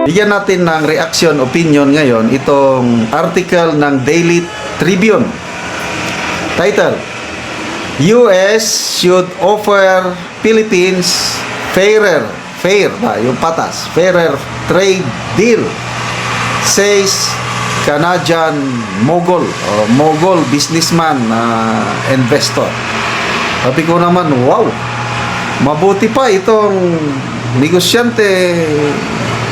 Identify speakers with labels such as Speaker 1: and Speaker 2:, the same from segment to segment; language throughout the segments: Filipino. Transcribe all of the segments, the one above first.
Speaker 1: Bigyan natin ng reaction, opinion ngayon itong article ng Daily Tribune. Title: US should offer Philippines fairer trade deal, says Canadian mogul businessman investor. Sabi ko naman, wow, mabuti pa itong negosyante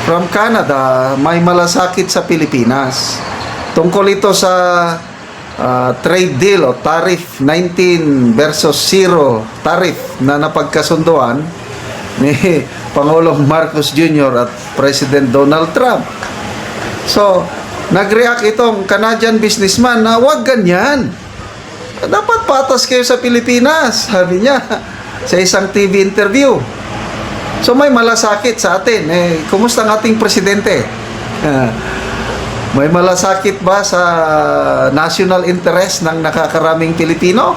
Speaker 1: from Canada may malasakit sa Pilipinas. Tungkol ito sa trade deal o tariff 19 versus 0 tariff na napagkasunduan ni Pangulong Marcos Jr. at President Donald Trump. So, nag-react itong Canadian businessman na wag ganyan. Dapat patas kayo sa Pilipinas, sabi niya sa isang TV interview. So may malasakit sa atin. Kumusta ang ating presidente? May malasakit ba sa national interest ng nakakaraming Pilipino?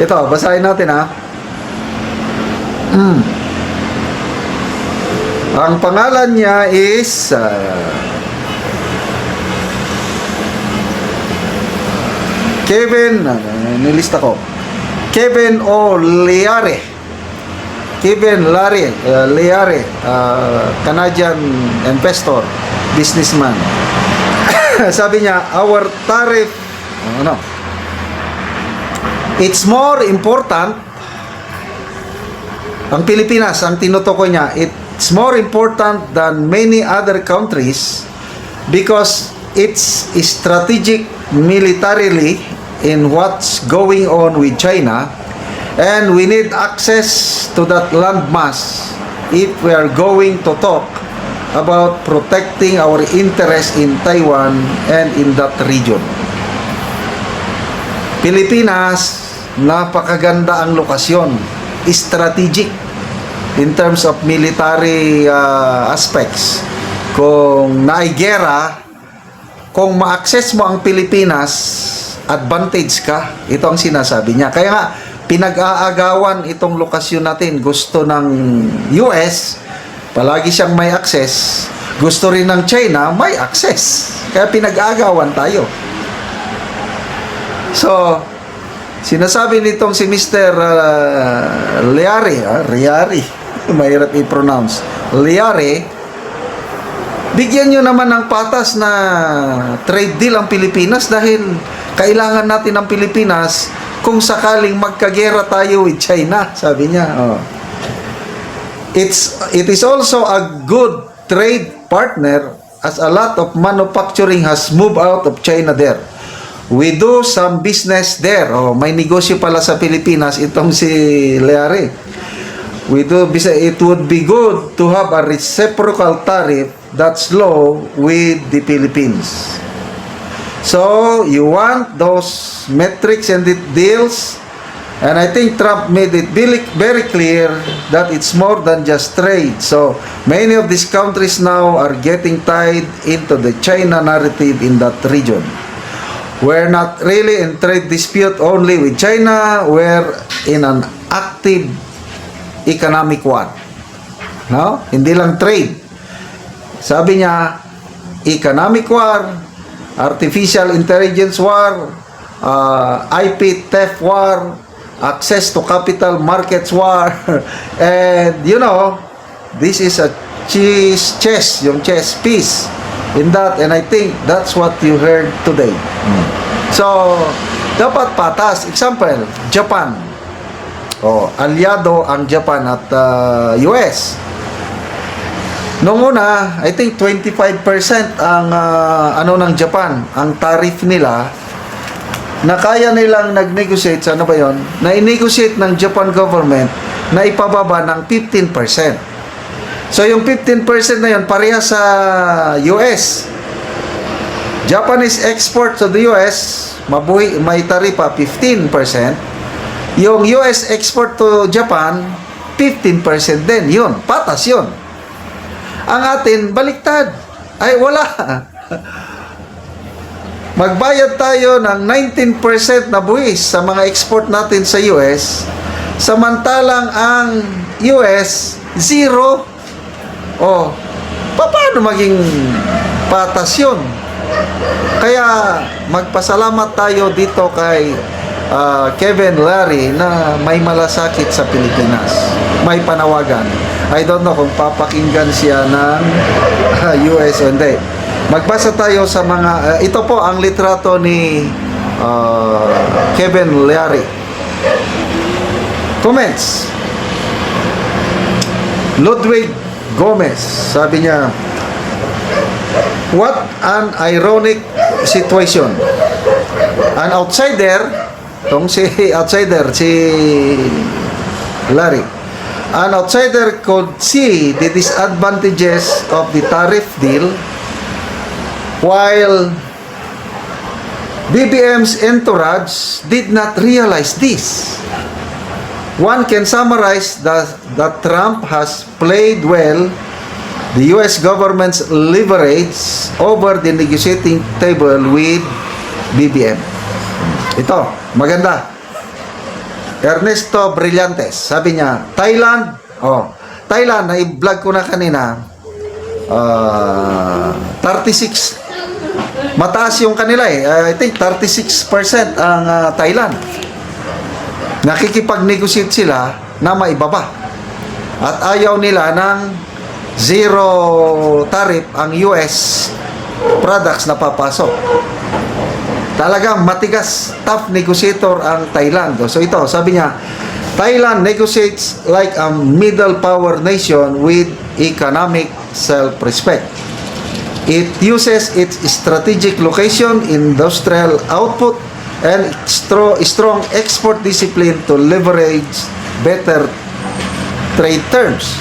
Speaker 1: Ito, basahin natin ha. Ang pangalan niya is nilista ko. Kevin O'Leary. Canadian investor, businessman. Sabi niya, our tariff, it's more important, ang Pilipinas, ang tinutukoy niya, it's more important than many other countries because it's strategic militarily in what's going on with China. And we need access to that landmass if we are going to talk about protecting our interests in Taiwan and in that region. Pilipinas, napakaganda ang lokasyon. Strategic in terms of military aspects. Kung naigera, kung ma-access mo ang Pilipinas, advantage ka. Ito ang sinasabi niya. Kaya nga, pinag-aagawan itong lokasyon natin. Gusto ng US, palagi siyang may access. Gusto rin ng China, may access. Kaya pinag-aagawan tayo. So, sinasabi nitong si Mr. Leary, mahirap i-pronounce, Leary, bigyan nyo naman ng patas na trade deal ang Pilipinas dahil kailangan natin ang Pilipinas kung sakaling magkagera tayo with China, sabi niya. It is also a good trade partner as a lot of manufacturing has moved out of China there. We do some business there. May negosyo pala sa Pilipinas itong si Leary. We do business. It would be good to have a reciprocal tariff that's low with the Philippines. So, you want those metrics and the deals, and I think Trump made it very clear that it's more than just trade. So, many of these countries now are getting tied into the China narrative in that region. We're not really in trade dispute only with China, we're in an active economic war. No? Hindi lang trade. Sabi niya, economic war, artificial intelligence war, IP theft war, access to capital markets war, and this is a chess piece in that, and I think that's what you heard today. So, dapat patas. Example, Japan. Aliado ang Japan at US. Noong una, I think 25% ang ng Japan, ang tariff nila, na kaya nilang nag-negotiate sa na i-negotiate ng Japan government na ipababa ng 15%. So yung 15% na yun, pareha sa US. Japanese export to the US, may taripa 15%. Yung US export to Japan, 15% din. Yun, patas yun. Ang atin, baliktad. Ay, wala. Magbayad tayo ng 19% na buwis sa mga export natin sa US, samantalang ang US, 0. paano maging patas yun? Kaya magpasalamat tayo dito kay Kevin Leary na may malasakit sa Pilipinas. May panawagan. I don't know kung papakinggan siya ng US o hindi. Magbasa tayo sa mga... ito po ang litrato ni Kevin Leary. Comments. Ludwig Gomez, sabi niya, what an ironic situation. An outsider, si Larry, an outsider could see the disadvantages of the tariff deal while BBM's entourage did not realize this. One can summarize that Trump has played well the US government's leverage over the negotiating table with BBM. Ito, maganda. Ernesto Brillantes, sabi niya, Thailand, na-vlog ko na kanina, 36, mataas yung kanila I think 36% ang Thailand. Nakikipag-negotiate sila na maibaba. At ayaw nila ng zero tariff ang US products na papasok. Talagang matigas, tough negotiator ang Thailand. So ito, sabi niya, Thailand negotiates like a middle power nation with economic self-respect. It uses its strategic location, industrial output, and strong export discipline to leverage better trade terms.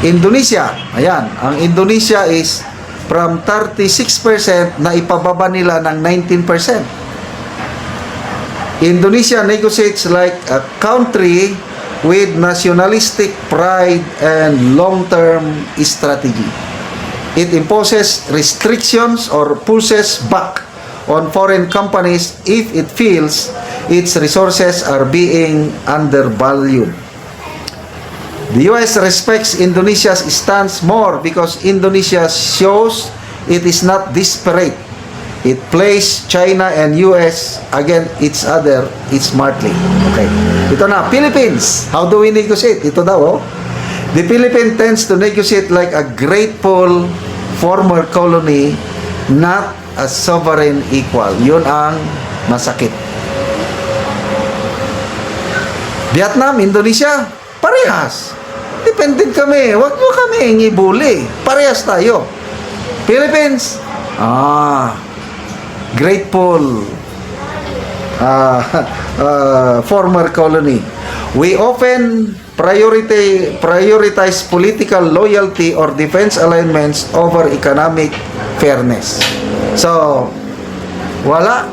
Speaker 1: Indonesia, ayan, ang Indonesia is from 36% na ipababa nila ng 19%. Indonesia negotiates like a country with nationalistic pride and long-term strategy. It imposes restrictions or pushes back on foreign companies if it feels its resources are being undervalued. The US respects Indonesia's stance more because Indonesia shows it is not desperate. It plays China and US against each other smartly. Okay. Ito na, Philippines. How do we negotiate? Ito daw, The Philippines tends to negotiate like a grateful former colony, not a sovereign equal. Yun ang masakit. Vietnam, Indonesia, parehas. Dependent kami. Huwag mo kami ngibuli. Parehas tayo. Philippines, grateful former colony. We often prioritize political loyalty or defense alignments over economic fairness. So, wala.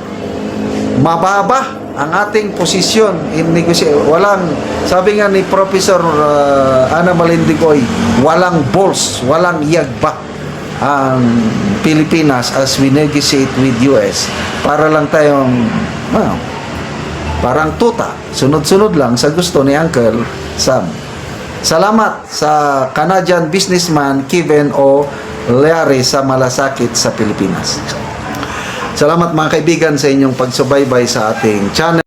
Speaker 1: Mababa ang ating posisyon in negotiation. Walang, sabi nga ni Professor Ana Malindigoy, walang balls, walang yagba ang Pilipinas as we negotiate with US. Para lang tayong, parang tuta, sunod-sunod lang sa gusto ni Uncle Sam. Salamat sa Canadian businessman Kevin O. Leary sa malasakit sa Pilipinas. Salamat mga kaibigan sa inyong pagsubaybay sa ating channel.